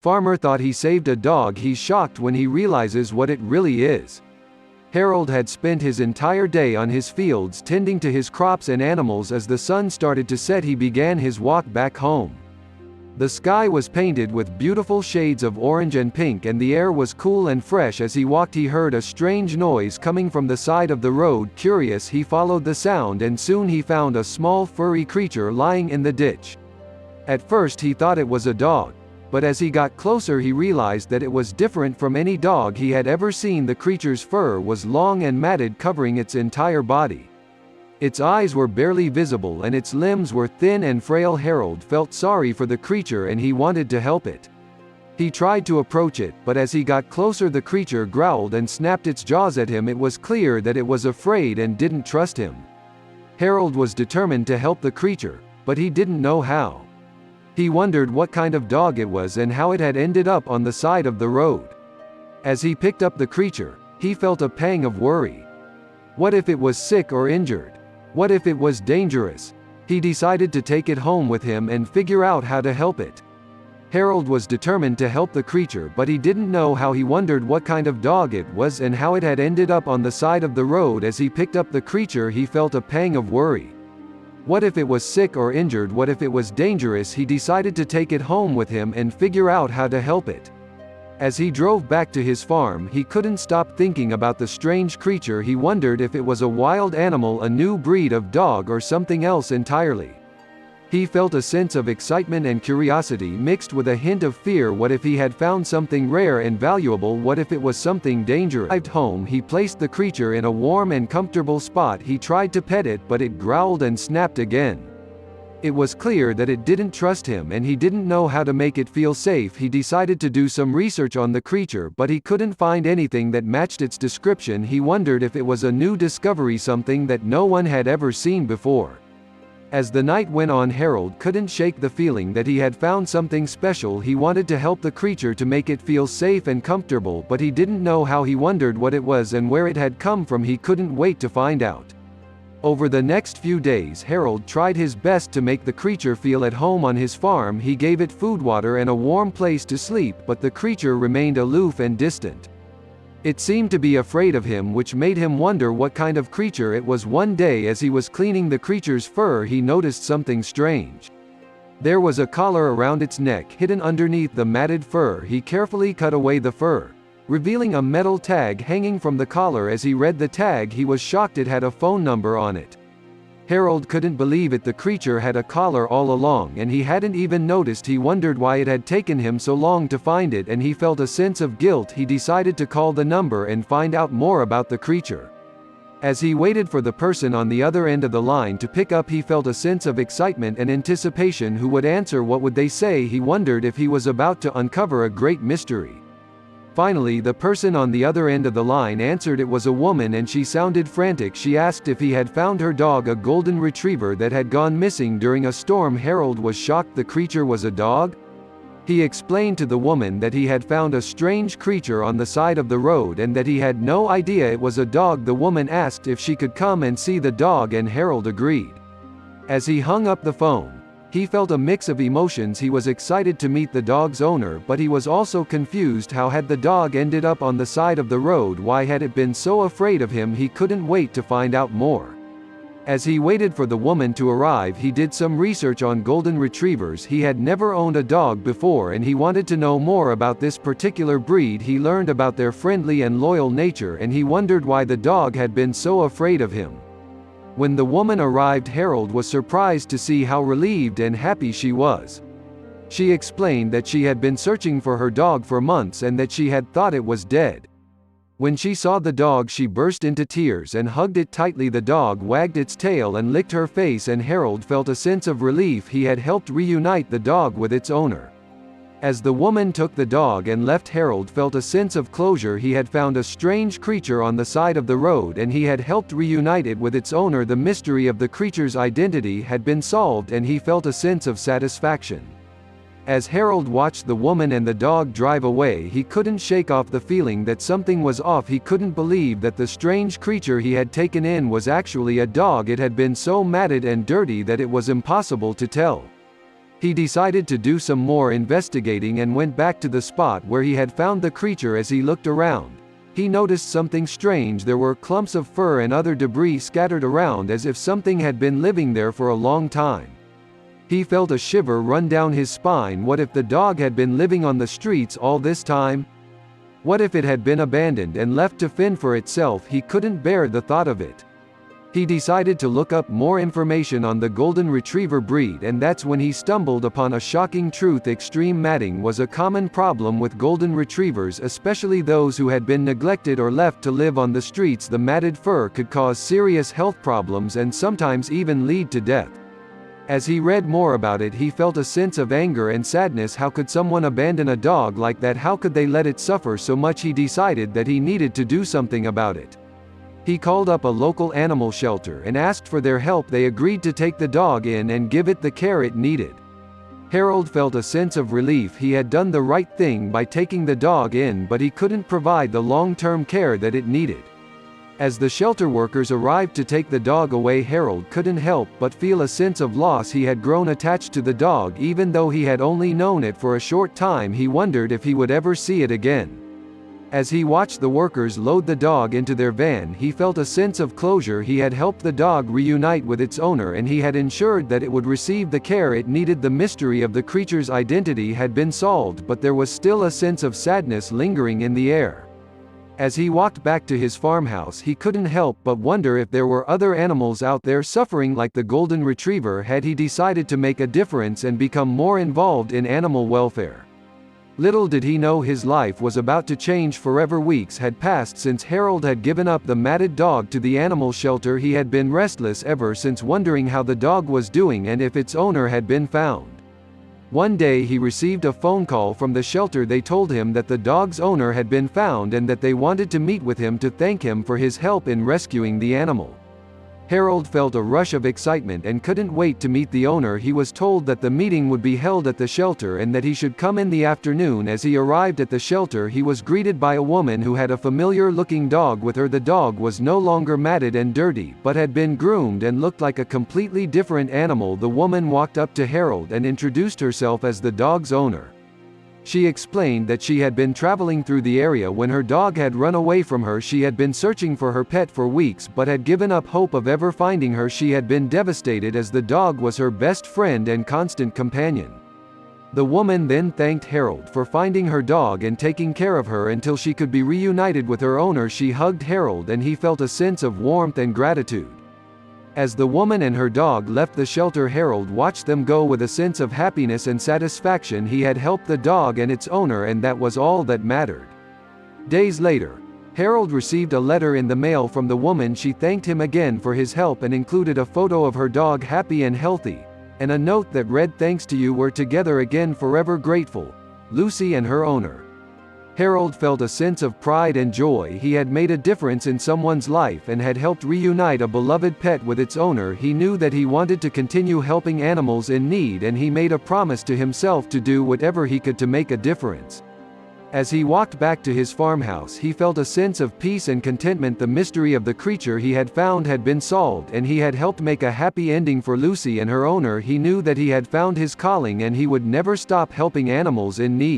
farmer thought he saved a dog. He's shocked when he realizes what it really is. Harold had spent his entire day on his fields tending to his crops and animals. As the sun started to set, he began his walk back home. The sky was painted with beautiful shades of orange and pink, and the air was cool and fresh. As he walked, he heard a strange noise coming from the side of the road. Curious, he followed the sound, and soon he found a small furry creature lying in the ditch. At first he thought it was a dog, but as he got closer he realized that it was different from any dog he had ever seen. The creature's fur was long and matted, covering its entire body. Its eyes were barely visible and its limbs were thin and frail. Harold felt sorry for the creature and he wanted to help it. He tried to approach it, but as he got closer the creature growled and snapped its jaws at him. It was clear that it was afraid and didn't trust him. Harold was determined to help the creature, but he didn't know how. He wondered what kind of dog it was and how it had ended up on the side of the road. As he picked up the creature, he felt a pang of worry. What if it was sick or injured? What if it was dangerous? He decided to take it home with him and figure out how to help it. Harold was determined to help the creature, but he didn't know how. He wondered what kind of dog it was and how it had ended up on the side of the road. As he picked up the creature, he felt a pang of worry. What if it was sick or injured? What if it was dangerous? He decided to take it home with him and figure out how to help it. As he drove back to his farm, he couldn't stop thinking about the strange creature. He wondered if it was a wild animal, a new breed of dog, or something else entirely. He felt a sense of excitement and curiosity mixed with a hint of fear. What if he had found something rare and valuable? What if it was something dangerous? Arrived home, he placed the creature in a warm and comfortable spot. He tried to pet it, but it growled and snapped again. It was clear that it didn't trust him and he didn't know how to make it feel safe. He decided to do some research on the creature, but he couldn't find anything that matched its description. He wondered if it was a new discovery, something that no one had ever seen before. As the night went on, Harold couldn't shake the feeling that he had found something special. He wanted to help the creature to make it feel safe and comfortable, but he didn't know how. He wondered what it was and where it had come from. He couldn't wait to find out. Over the next few days, Harold tried his best to make the creature feel at home on his farm. He gave it food, water, and a warm place to sleep, but the creature remained aloof and distant. It seemed to be afraid of him, which made him wonder what kind of creature it was. One day, as he was cleaning the creature's fur, he noticed something strange. There was a collar around its neck, hidden underneath the matted fur. He carefully cut away the fur, revealing a metal tag hanging from the collar. As he read the tag, he was shocked. It had a phone number on it. Harold couldn't believe it. The creature had a collar all along, and he hadn't even noticed. He wondered why it had taken him so long to find it, and he felt a sense of guilt. He decided to call the number and find out more about the creature. As he waited for the person on the other end of the line to pick up, he felt a sense of excitement and anticipation. Who would answer? What would they say? He wondered if he was about to uncover a great mystery. Finally, the person on the other end of the line answered. It was a woman and she sounded frantic. She asked if he had found her dog, a golden retriever that had gone missing during a storm. Harold was shocked. The creature was a dog? He explained to the woman that he had found a strange creature on the side of the road and that he had no idea it was a dog. The woman asked if she could come and see the dog, and Harold agreed. As he hung up the phone, he felt a mix of emotions. He was excited to meet the dog's owner, but he was also confused. How had the dog ended up on the side of the road? Why had it been so afraid of him? He couldn't wait to find out more. As he waited for the woman to arrive, he did some research on golden retrievers. He had never owned a dog before and he wanted to know more about this particular breed. He learned about their friendly and loyal nature, and he wondered why the dog had been so afraid of him. When the woman arrived, Harold was surprised to see how relieved and happy she was. She explained that she had been searching for her dog for months and that she had thought it was dead. When she saw the dog, she burst into tears and hugged it tightly. The dog wagged its tail and licked her face, and Harold felt a sense of relief. He had helped reunite the dog with its owner. As the woman took the dog and left, Harold felt a sense of closure. He had found a strange creature on the side of the road and he had helped reunite it with its owner. The mystery of the creature's identity had been solved and he felt a sense of satisfaction. As Harold watched the woman and the dog drive away, he couldn't shake off the feeling that something was off. He couldn't believe that the strange creature he had taken in was actually a dog. It had been so matted and dirty that it was impossible to tell. He decided to do some more investigating and went back to the spot where he had found the creature. As he looked around, he noticed something strange. There were clumps of fur and other debris scattered around as if something had been living there for a long time. He felt a shiver run down his spine. What if the dog had been living on the streets all this time? What if it had been abandoned and left to fend for itself? He couldn't bear the thought of it. He decided to look up more information on the golden retriever breed, and that's when he stumbled upon a shocking truth. Extreme matting was a common problem with golden retrievers, especially those who had been neglected or left to live on the streets. The matted fur could cause serious health problems and sometimes even lead to death. As he read more about it, he felt a sense of anger and sadness. How could someone abandon a dog like that? How could they let it suffer so much? He decided that he needed to do something about it. He called up a local animal shelter and asked for their help. They agreed to take the dog in and give it the care it needed. Harold felt a sense of relief. He had done the right thing by taking the dog in, but he couldn't provide the long-term care that it needed. As the shelter workers arrived to take the dog away, Harold couldn't help but feel a sense of loss. He had grown attached to the dog. Even though he had only known it for a short time, he wondered if he would ever see it again. As he watched the workers load the dog into their van, he felt a sense of closure. He had helped the dog reunite with its owner, and he had ensured that it would receive the care it needed. The mystery of the creature's identity had been solved, but there was still a sense of sadness lingering in the air. As he walked back to his farmhouse, he couldn't help but wonder if there were other animals out there suffering like the golden retriever. Had he decided to make a difference and become more involved in animal welfare? Little did he know his life was about to change forever. Weeks had passed since Harold had given up the matted dog to the animal shelter. He had been restless ever since, wondering how the dog was doing and if its owner had been found. One day he received a phone call from the shelter. They told him that the dog's owner had been found and that they wanted to meet with him to thank him for his help in rescuing the animal. Harold felt a rush of excitement and couldn't wait to meet the owner. He was told that the meeting would be held at the shelter and that he should come in the afternoon. As he arrived at the shelter, he was greeted by a woman who had a familiar-looking dog with her. The dog was no longer matted and dirty, but had been groomed and looked like a completely different animal. The woman walked up to Harold and introduced herself as the dog's owner. She explained that she had been traveling through the area when her dog had run away from her. She had been searching for her pet for weeks but had given up hope of ever finding her. She had been devastated as the dog was her best friend and constant companion. The woman then thanked Harold for finding her dog and taking care of her until she could be reunited with her owner. She hugged Harold and he felt a sense of warmth and gratitude. As the woman and her dog left the shelter, Harold watched them go with a sense of happiness and satisfaction. He had helped the dog and its owner, and that was all that mattered. Days later, Harold received a letter in the mail from the woman. She thanked him again for his help and included a photo of her dog, happy and healthy, and a note that read, "Thanks to you, we're together again, forever grateful, Lucy," and her owner. Harold felt a sense of pride and joy. He had made a difference in someone's life and had helped reunite a beloved pet with its owner. He knew that he wanted to continue helping animals in need, and he made a promise to himself to do whatever he could to make a difference. As he walked back to his farmhouse, he felt a sense of peace and contentment. The mystery of the creature he had found had been solved, and he had helped make a happy ending for Lucy and her owner. He knew that he had found his calling and he would never stop helping animals in need.